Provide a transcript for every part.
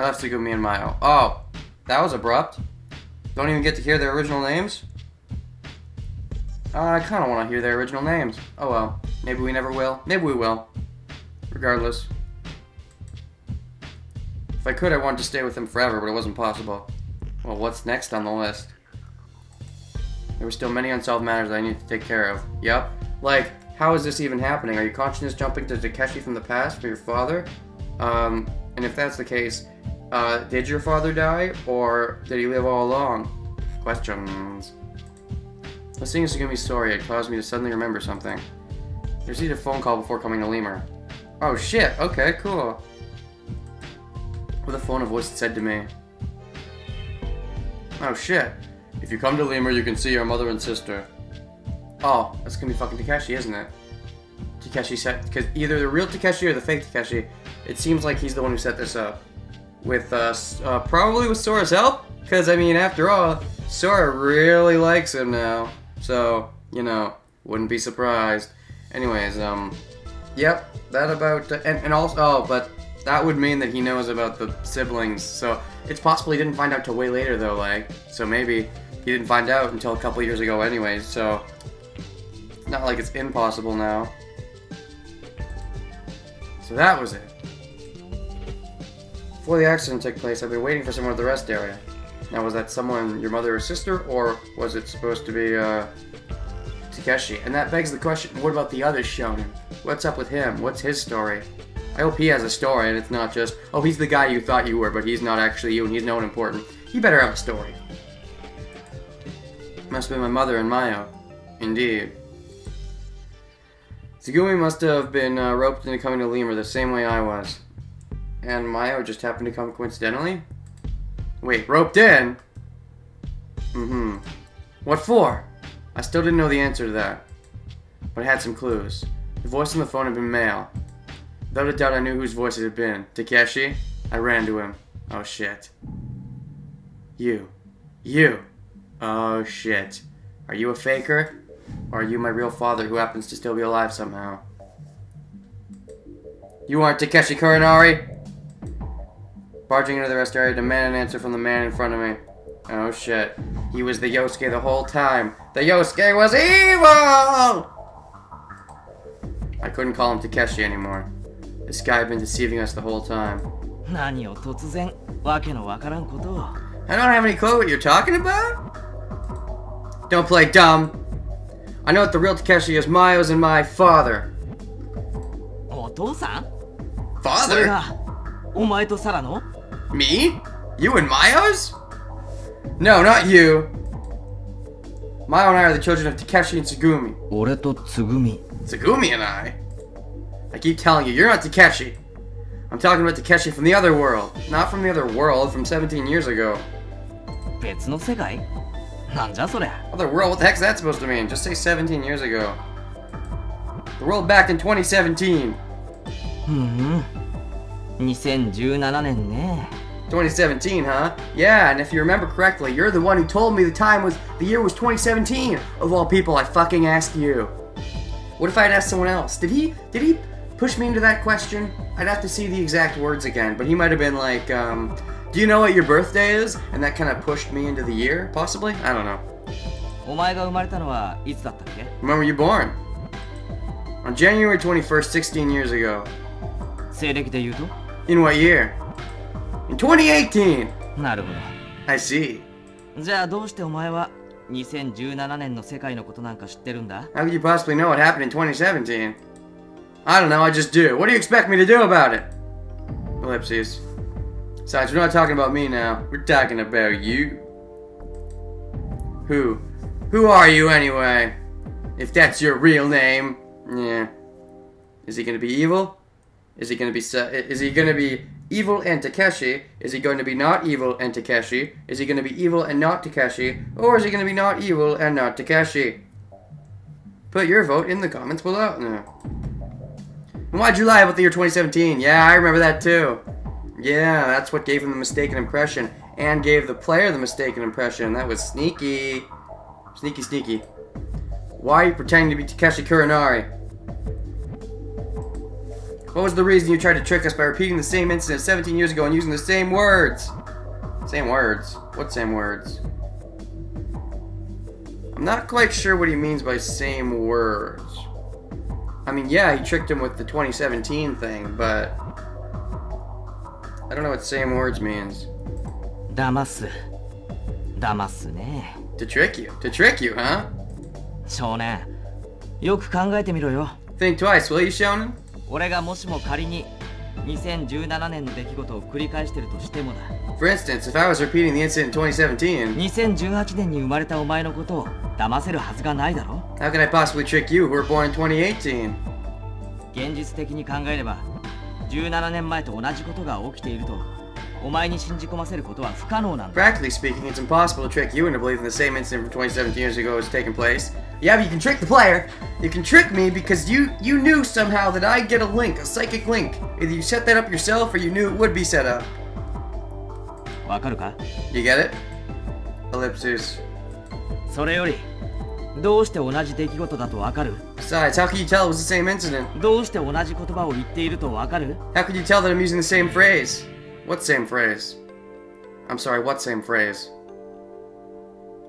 I left Tsugumi and Mayo. Oh, that was abrupt. Don't even get to hear their original names? I kind of want to hear their original names. Oh well. Maybe we never will. Maybe we will. Regardless. If I could, I wanted to stay with them forever, but it wasn't possible. Well, what's next on the list? There were still many unsolved matters that I needed to take care of. Yup. Like, how is this even happening? Are you consciousness jumping to Takeshi from the past for your father? And if that's the case, did your father die, or did he live all along? Questions. Listening to Tsugumi's story had caused me to suddenly remember something. I received a phone call before coming to Lemur. Oh shit, okay, cool. With a phone, a voice had said to me, oh shit, if you come to Lemur, you can see your mother and sister. Oh, that's gonna be fucking Takeshi, isn't it? Takeshi set, because either the real Takeshi or the fake Takeshi, it seems like he's the one who set this up. With, probably with Sora's help? Because, I mean, after all, Sora really likes him now. So, you know, wouldn't be surprised. Anyways, yep, that about, and also, oh, but that would mean that he knows about the siblings, so it's possible he didn't find out till way later, though, like, so maybe he didn't find out until a couple years ago anyways, so it's not like it's impossible now. So that was it. Before the accident took place, I've been waiting for someone at the rest area. Now, was that someone your mother or sister, or was it supposed to be, Takeshi? And that begs the question, what about the other shonen? What's up with him? What's his story? I hope he has a story, and it's not just, oh, he's the guy you thought you were, but he's not actually you, and he's no one important. He better have a story. Must have been my mother and Mayo. Indeed. Tsugumi must have been roped into coming to Lemur the same way I was. And Mayo just happened to come coincidentally? Wait, roped in? Mm-hmm. What for? I still didn't know the answer to that. But I had some clues. The voice on the phone had been male. Without a doubt I knew whose voice it had been. Takeshi? I ran to him. Oh shit. You. Oh shit. Are you a faker? Or are you my real father who happens to still be alive somehow? You aren't Takeshi Kurinari? Barging into the rest area, demanded an answer from the man in front of me. Oh shit. He was the Yosuke the whole time. The Yosuke was evil! I couldn't call him Takeshi anymore. This guy had been deceiving us the whole time. I don't have any clue what you're talking about? Don't play dumb. I know that the real Takeshi is Mayo's and my father. Father? Me? You and Mayo's? No, not you. Mayo and I are the children of Takeshi and Tsugumi. Tsugumi and I? I keep telling you, you're not Takeshi. I'm talking about Takeshi from the other world. Not from the other world, from 17 years ago. Other world? What the heck's that supposed to mean? Just say 17 years ago. The world back in 2017. 2017, huh? Yeah, and if you remember correctly, you're the one who told me the year was 2017. Of all people, I fucking asked you. What if I'd asked someone else? Did he push me into that question? I'd have to see the exact words again, but he might have been like, do you know what your birthday is? And that kind of pushed me into the year, possibly? I don't know. When were you born? On January 21st, 16 years ago. In what year? In 2018! I see. How could you possibly know what happened in 2017? I don't know, I just do. What do you expect me to do about it? Ellipses. Besides, we're not talking about me now. We're talking about you. Who? Who are you anyway? If that's your real name. Yeah. Is he gonna be evil? Is he gonna be evil and Takeshi? Is he going to be not evil and Takeshi? Is he gonna be evil and not Takeshi? Or is he gonna be not evil and not Takeshi? Put your vote in the comments below. No. Why'd you lie about the year 2017? Yeah, I remember that too. Yeah, that's what gave him the mistaken impression, and gave the player the mistaken impression. That was sneaky. Sneaky, sneaky. Why are you pretending to be Takeshi Kurinari? What was the reason you tried to trick us by repeating the same incident 17 years ago and using the same words? Same words? What same words? I'm not quite sure what he means by same words. I mean, yeah, he tricked him with the 2017 thing, but I don't know what same words means. 騙す。騙すね。To trick you. To trick you, huh? 少年、よく考えてみろよ。Think twice, will you, Shonen? 俺がもしも仮に2017年の出来事を繰り返してるとしてもだ。For instance, if I was repeating the incident in 2017... 2018年に生まれたお前のことを騙せるはずがないだろ。 How can I possibly trick you who were born in 2018? 現実的に考えれば、17年前と同じことが起きていると、お前に信じ込ませることは不可能なんだ。 Practically speaking, it's impossible to trick you into believing the same incident from 27 years ago has taken place. Yeah, but you can trick the player. You can trick me because you knew somehow that I'd get a link, a psychic link. Either you set that up yourself or you knew it would be set up. わかるか? You get it? Ellipsis. それより、どうして同じ出来事だとわかる? Besides, how can you tell it was the same incident? どうして同じ言葉を言っているとわかる? How can you tell that I'm using the same phrase? What same phrase? I'm sorry, what same phrase?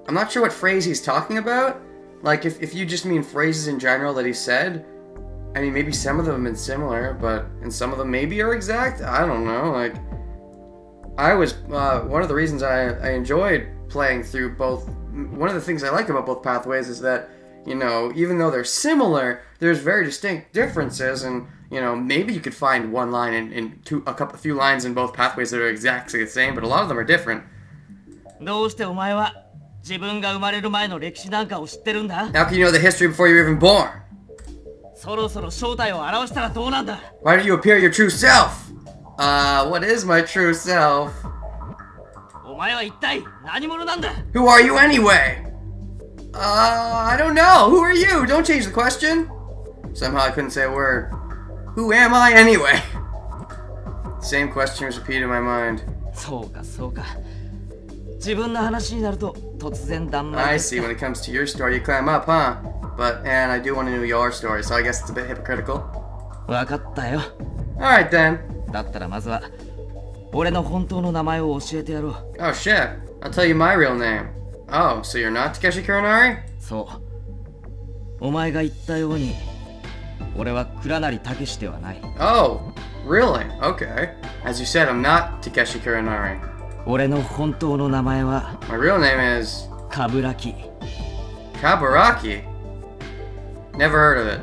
I'm not sure what phrase he's talking about. Like, if you just mean phrases in general that he said, I mean, maybe some of them have been similar, and some of them maybe are exact. I don't know. Like, I was, one of the reasons I enjoyed playing through both, one of the things I like about both pathways is that, you know, even though they're similar, there's very distinct differences, and, you know, maybe you could find one line in a few lines in both pathways that are exactly the same, but a lot of them are different. どうしてお前は自分が生まれる前の歴史なんかを知ってるんだ? How can you know the history before you're even born? そろそろ正体を表したらどうなんだ? Why don't you appear your true self? What is my true self? お前は一体何者なんだ? Who are you anyway? I don't know. Who are you? Don't change the question. Somehow I couldn't say a word. Who am I anyway? Same question was repeated in my mind. そうかそうか。自分の話になると突然だんまり。 I see. When it comes to your story, you climb up, huh? And I do want to know your story, so I guess it's a bit hypocritical. わかったよ。 Alright then. だったらまずは俺の本当の名前を教えてやろう。 Oh shit. I'll tell you my real name. Oh, so you're not Takeshi Kuronari? そう。お前が言ったように、俺は倉成武史ではない。 Oh, really? Okay. As you said, I'm not Takeshi Kuronari. 俺の本当の名前は My real name is... KABURAKI. KABURAKI? Never heard of it.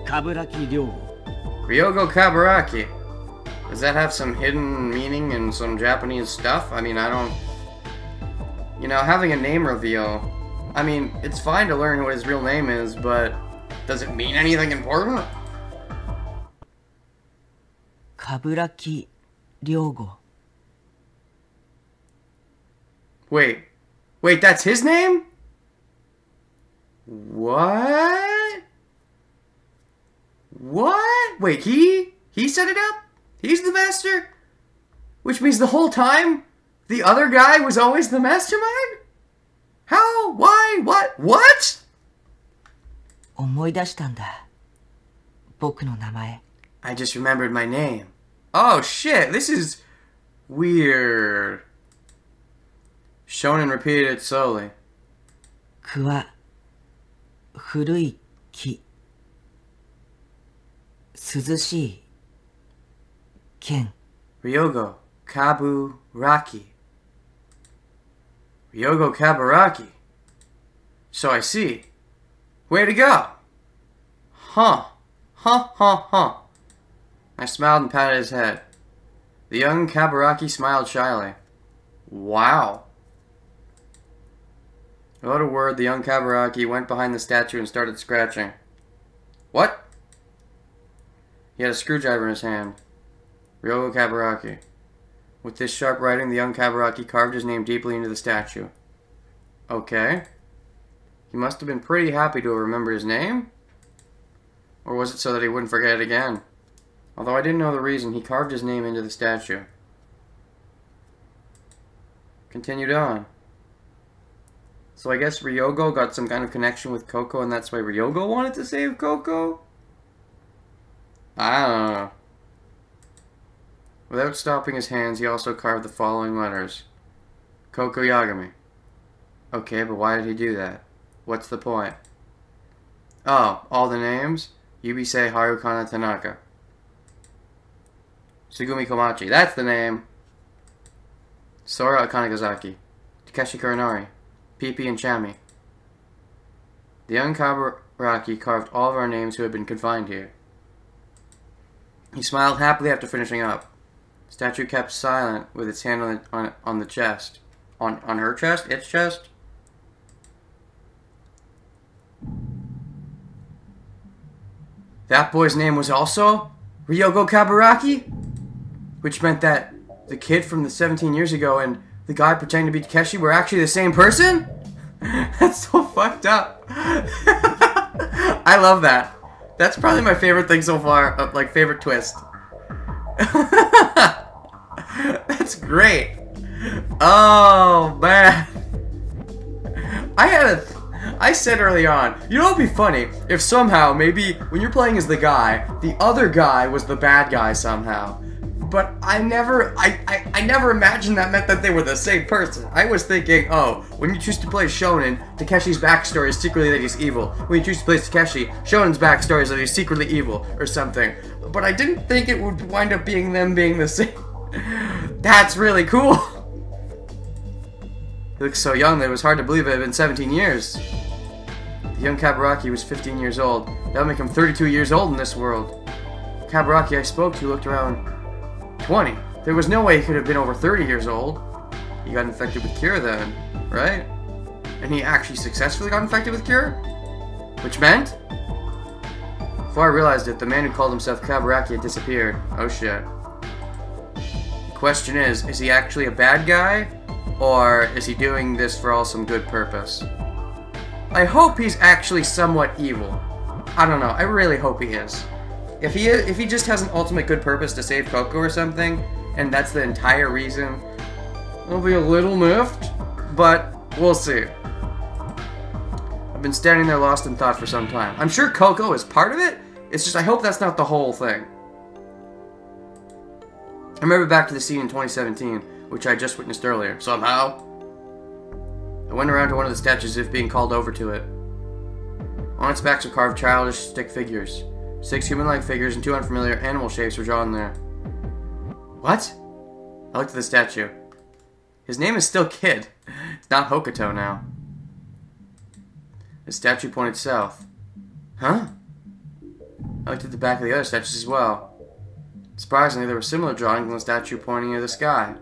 KABURAKI Ryogo. Ryogo KABURAKI. Does that have some hidden meaning and some Japanese stuff? I mean, I don't... You know, having a name reveal... I mean, it's fine to learn what his real name is, but... Does it mean anything important? KABURAKI Ryogo. Wait, that's his name? What? What? Wait, he set it up? He's the master? Which means the whole time, the other guy was always the mastermind? How? Why? What? 思い出したんだ。僕の名前。I just remembered my name. Oh shit, this is weird. Shonen repeated it slowly. くは古い木。涼しい剣。 Ryogo KABURAKI. Ryogo KABURAKI. So I see. Way to go. Huh. I smiled and patted his head. The young KABURAKI smiled shyly. Wow. Without a word, the young KABURAKI went behind the statue and started scratching. What? He had a screwdriver in his hand. Ryogo KABURAKI. With this sharp writing, the young KABURAKI carved his name deeply into the statue. Okay. He must have been pretty happy to have remembered his name? Or was it so that he wouldn't forget it again? Although I didn't know the reason, he carved his name into the statue. Continued on. So I guess Ryogo got some kind of connection with Coco, and that's why Ryogo wanted to save Coco? I don't know. Without stopping his hands, he also carved the following letters. Koko Yagami. Okay, but why did he do that? What's the point? Oh, all the names? Yubisei Harukana Tanaka. Tsugumi Komachi. That's the name. Sora Akanagazaki. Takeshi Kuronari. Pipi and Chami. The young Kaburaki carved all of our names who had been confined here. He smiled happily after finishing up. The statue kept silent with its hand on the chest. On her chest? Its chest? That boy's name was also Ryogo Kaburaki? Which meant that the kid from the 17 years ago and the guy pretending to be Takeshi were actually the same person? That's so fucked up. I love that. That's probably my favorite thing so far, like favorite twist. That's great. Oh man. I said early on, you know, it'd be funny if somehow, maybe when you're playing as the guy, the other guy was the bad guy somehow. But I never imagined that meant that they were the same person. I was thinking, oh, when you choose to play Shonen, Takeshi's backstory is secretly that he's evil. When you choose to play Takeshi, Shonen's backstory is that he's secretly evil, or something. But I didn't think it would wind up being them being the same. That's really cool. He looks so young that it was hard to believe it had been 17 years. The young Kaburaki was 15 years old. That would make him 32 years old in this world. Kaburaki I spoke to looked around 20. There was no way he could have been over 30 years old. He got infected with Cure then, right? And he actually successfully got infected with Cure? Which meant? Before I realized it, the man who called himself Kaburaki had disappeared. Oh shit. The question is he actually a bad guy? Or is he doing this for all some good purpose? I hope he's actually somewhat evil. I don't know, I really hope he is. If he just has an ultimate good purpose to save Coco or something, and that's the entire reason, I'll be a little miffed, but we'll see. I've been standing there lost in thought for some time. I'm sure Coco is part of it, it's just I hope that's not the whole thing. I remember back to the scene in 2017, which I just witnessed earlier, somehow. I went around to one of the statues as if being called over to it. On its backs are carved childish stick figures. 6 human-like figures and 2 unfamiliar animal shapes were drawn there. What? I looked at the statue. His name is still Kid. It's not Hokuto now. The statue pointed south. Huh? I looked at the back of the other statues as well. Surprisingly, there were similar drawings on the statue pointing near the sky.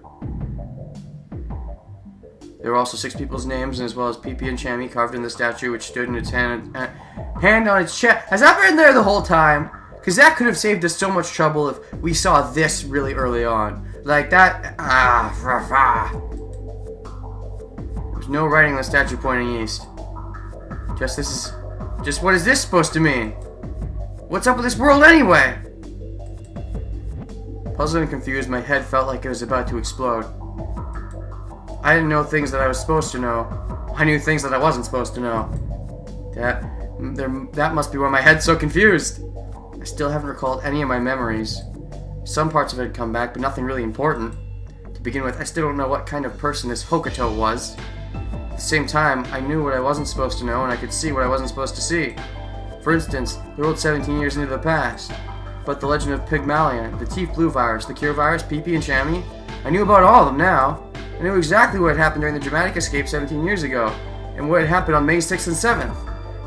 There were also 6 people's names, as well as Pipi and Chami carved in the statue, which stood in its hand on its chest. Has that been there the whole time? Because that could have saved us so much trouble if we saw this really early on. Like that. There's no writing on the statue pointing east. Just what is this supposed to mean? What's up with this world anyway? Puzzled and confused, my head felt like it was about to explode. I didn't know things that I was supposed to know. I knew things that I wasn't supposed to know. That must be why my head's so confused. I still haven't recalled any of my memories. Some parts of it had come back, but nothing really important. To begin with, I still don't know what kind of person this Hokuto was. At the same time, I knew what I wasn't supposed to know, and I could see what I wasn't supposed to see. For instance, the world 17 years into the past. But the legend of Pygmalion, the Teeth Blue virus, the Cure virus, Pipi and Chami, I knew about all of them now. I knew exactly what had happened during the dramatic escape 17 years ago, and what had happened on May 6th and 7th,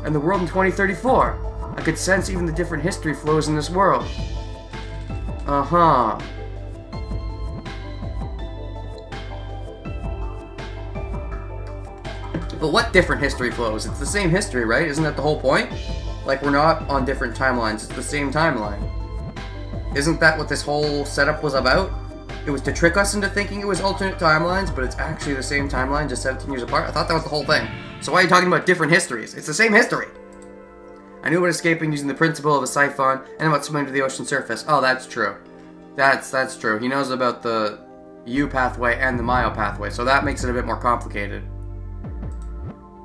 and the world in 2034. I could sense even the different history flows in this world. Uh-huh. But what different history flows? It's the same history, right? Isn't that the whole point? Like, we're not on different timelines, it's the same timeline. Isn't that what this whole setup was about? It was to trick us into thinking it was alternate timelines, but it's actually the same timeline, just 17 years apart? I thought that was the whole thing. So why are you talking about different histories? It's the same history! I knew about escaping using the principle of a siphon, and about swimming to the ocean surface. Oh, that's true. That's true. He knows about the U pathway and the Mayo pathway, so that makes it a bit more complicated.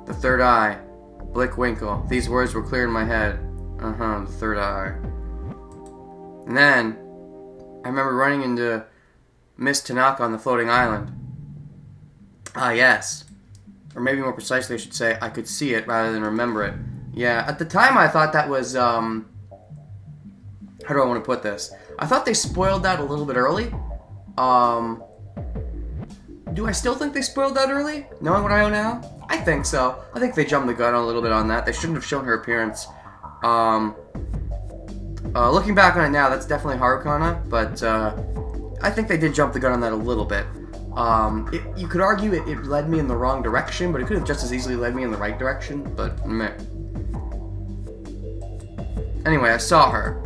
The third eye. Blick Winkle. These words were clear in my head. The third eye. And then, I remember running into Miss Tanaka on the floating island. Ah, yes. Or maybe more precisely, I should say, I could see it rather than remember it. Yeah, at the time I thought that was, how do I want to put this? I thought they spoiled that a little bit early. Do I still think they spoiled that early? Knowing what I know now? I think so. I think they jumped the gun a little bit on that. They shouldn't have shown her appearance. Looking back on it now, that's definitely Harukana, but, I think they did jump the gun on that a little bit. You could argue it led me in the wrong direction, but it could have just as easily led me in the right direction, but meh. Anyway, I saw her.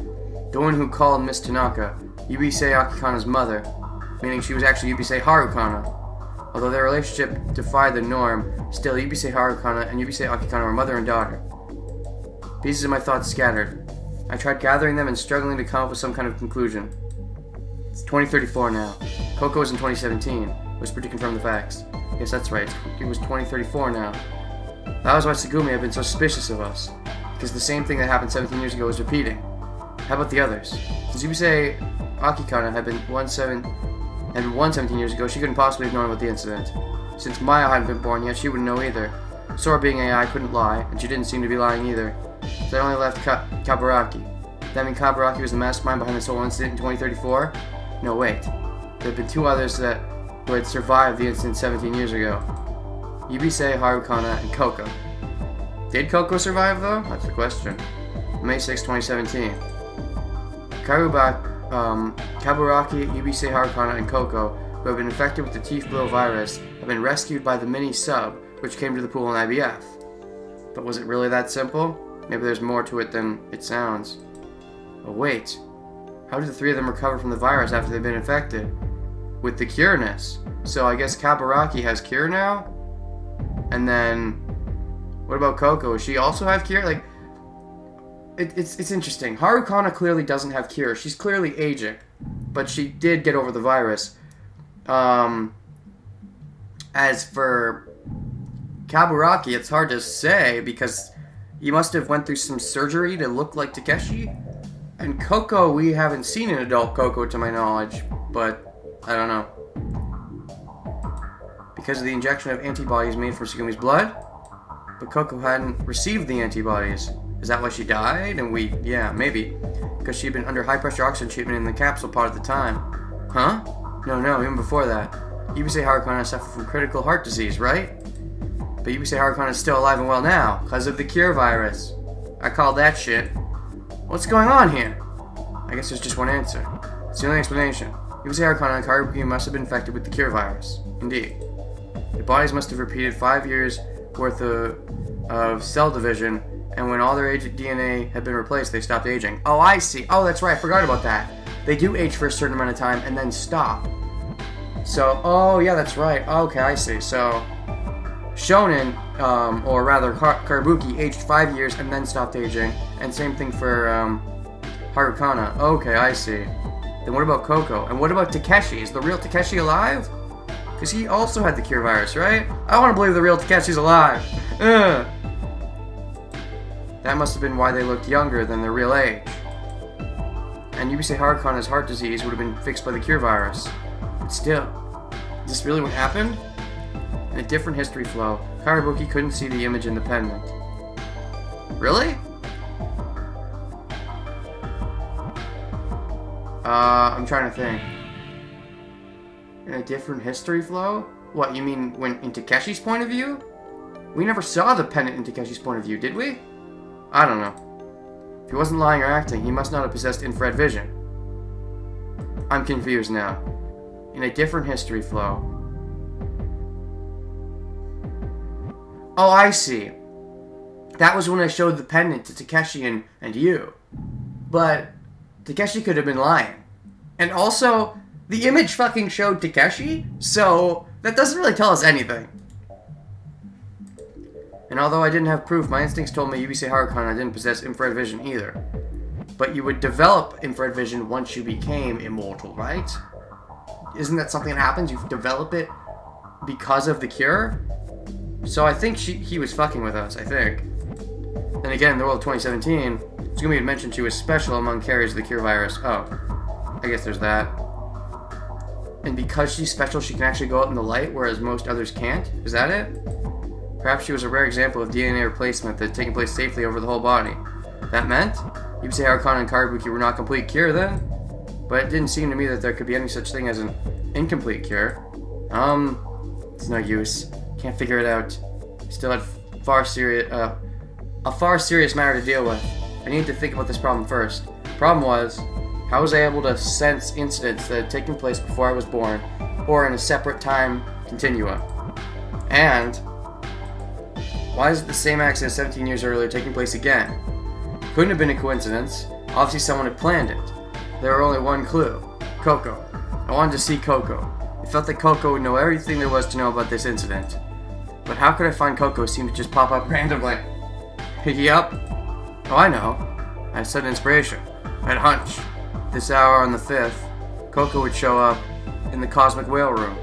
The one who called Miss Tanaka, Yubisei Akikana's mother, meaning she was actually Yubisei Harukana. Although their relationship defied the norm, still Yubisei Harukana and Yubisei Akikana were mother and daughter. Pieces of my thoughts scattered. I tried gathering them and struggling to come up with some kind of conclusion. It's 2034 now. Coco was in 2017. Whispered to confirm the facts. Yes, that's right. It was 2034 now. That was why Tsugumi had been so suspicious of us. Because the same thing that happened 17 years ago was repeating. How about the others? Since Yubisei Akikana had been 17 years ago, she couldn't possibly have known about the incident. Since Maya hadn't been born yet, she wouldn't know either. Sora being AI couldn't lie, and she didn't seem to be lying either. So that only left Kaburaki. That mean Kaburaki was the mastermind behind this whole incident in 2034? No, wait. There had been two others who had survived the incident 17 years ago. Yubisei, Harukana, and Coco. Did Coco survive, though? That's the question. May 6, 2017. Kaburaki, Yubisei, Harukana, and Coco, who have been infected with the Teeth Blow virus, have been rescued by the mini-sub, which came to the pool in IBF. But was it really that simple? Maybe there's more to it than it sounds. Oh wait, how did the three of them recover from the virus after they've been infected? With the cureness. So I guess Kaburaki has cure now? And then, what about Coco? Does she also have cure? Like, it's interesting. Harukana clearly doesn't have cure. She's clearly aging, but she did get over the virus. As for Kaburaki, it's hard to say because he must have went through some surgery to look like Takeshi. And Coco, we haven't seen an adult Coco to my knowledge, but I don't know. Because of the injection of antibodies made from Tsugumi's blood? But Coco hadn't received the antibodies. Is that why she died? And yeah, maybe. Because she'd been under high-pressure oxygen treatment in the capsule pod at the time. Huh? No, even before that. Yubisei Harukana suffered from critical heart disease, right? But Yubisei Harukana is still alive and well now, because of the cure virus. I called that shit. What's going on here? I guess there's just one answer. It's the only explanation. Yubisei Harukana and Kaburuki must have been infected with the cure virus. Indeed. Their bodies must have repeated 5 years worth of cell division, and when all their aged DNA had been replaced, they stopped aging. Oh, I see. Oh, that's right. I forgot about that. They do age for a certain amount of time and then stop. So, oh, yeah, that's right. Okay, I see. So, Shonen, or rather Kaburuki, aged 5 years and then stopped aging. And same thing for Harukana. Okay, I see. Then what about Coco? And what about Takeshi? Is the real Takeshi alive? Because he also had the cure virus, right? I want to believe the real Takeshi's alive. Ugh. That must have been why they looked younger than their real age. And Yubisei Harukana's heart disease would have been fixed by the cure virus. But still, is this really what happened? In a different history flow, Kaburuki couldn't see the image in the pendant. Really? I'm trying to think. In a different history flow? What, you mean when in Takeshi's point of view? We never saw the pendant in Takeshi's point of view, did we? I don't know. If he wasn't lying or acting, he must not have possessed infrared vision. I'm confused now. In a different history flow. Oh, I see. That was when I showed the pendant to Takeshi and you. But Takeshi could have been lying. And also, the image fucking showed Takeshi, so that doesn't really tell us anything. And although I didn't have proof, my instincts told me Yubisei Harukana didn't possess infrared vision either. But you would develop infrared vision once you became immortal, right? Isn't that something that happens? You develop it because of the cure? So I think he was fucking with us, I think. And again, in the world of 2017, Tsugumi had mentioned she was special among carriers of the cure virus. Oh, I guess there's that. And because she's special, she can actually go out in the light, whereas most others can't? Is that it? Perhaps she was a rare example of DNA replacement that had taken place safely over the whole body. That meant? You'd say Harukan and Kaburuki were not complete cure then? But it didn't seem to me that there could be any such thing as an incomplete cure. It's no use. Can't figure it out. Still had a far serious matter to deal with. I needed to think about this problem first. Problem was, how was I able to sense incidents that had taken place before I was born, or in a separate time continuum? And why is it the same accident 17 years earlier taking place again? Couldn't have been a coincidence. Obviously someone had planned it. There were only one clue. Coco. I wanted to see Coco. I felt that Coco would know everything there was to know about this incident. But how could I find Coco seemed to just pop up randomly? Yup. Oh, I know. I had sudden inspiration. I had a hunch. This hour on the 5th, Coco would show up in the Cosmic Whale Room.